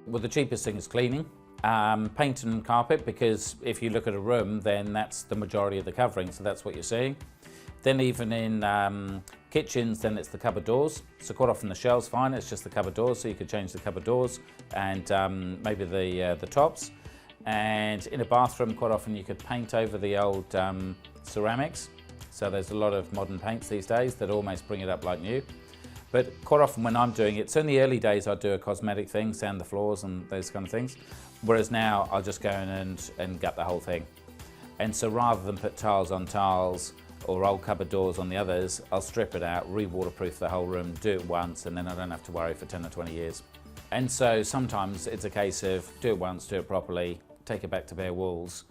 Well, the cheapest thing is cleaning. Paint and carpet, because if you look at a room, then that's the majority of the covering, so that's what you're seeing. Then even in kitchens, then it's the cupboard doors. So quite often the shell's fine, it's just the cupboard doors, so you could change the cupboard doors and maybe the tops. And in a bathroom, quite often you could paint over the old ceramics. So there's a lot of modern paints these days that almost bring it up like new. But quite often when I'm doing it, so in the early days I'd do a cosmetic thing, sand the floors and those kind of things. Whereas now I'll just go in and gut the whole thing. And so rather than put tiles on tiles or old cupboard doors on the others, I'll strip it out, re-waterproof the whole room, do it once, and then I don't have to worry for 10 or 20 years. And so sometimes it's a case of do it once, do it properly, take it back to bare walls.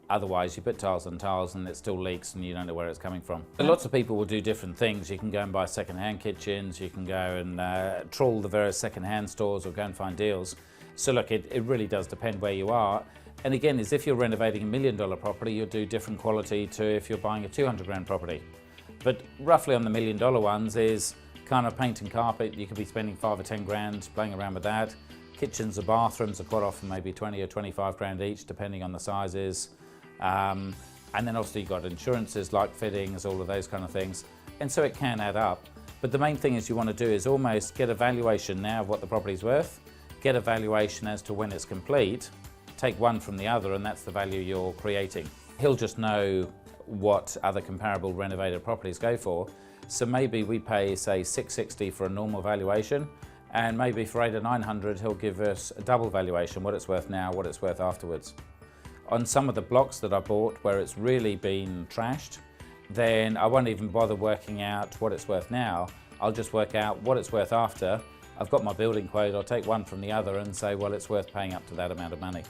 Otherwise, you put tiles on tiles and it still leaks and you don't know where it's coming from. But lots of people will do different things. You can go and buy second-hand kitchens, you can go and trawl the various second-hand stores or go and find deals. So look, it really does depend where you are. And again, as if you're renovating $1 million property, you'll do different quality to if you're buying a 200 grand property. But roughly on the $1 million ones is kind of paint and carpet. You could be spending 5 or 10 grand playing around with that. Kitchens or bathrooms are quite often maybe 20 or 25 grand each, depending on the sizes. And then obviously you've got insurances like fittings, all of those kind of things. And so it can add up. But the main thing is you want to do is almost get a valuation now of what the property's worth, get a valuation as to when it's complete, take one from the other, and that's the value you're creating. He'll just know what other comparable renovated properties go for. So maybe we pay, say, $660 for a normal valuation, and maybe for $800 or $900 he'll give us a double valuation, what it's worth now, what it's worth afterwards. On some of the blocks that I bought where it's really been trashed, then I won't even bother working out what it's worth now. I'll just work out what it's worth after. I've got my building quote, I'll take one from the other and say, well, it's worth paying up to that amount of money.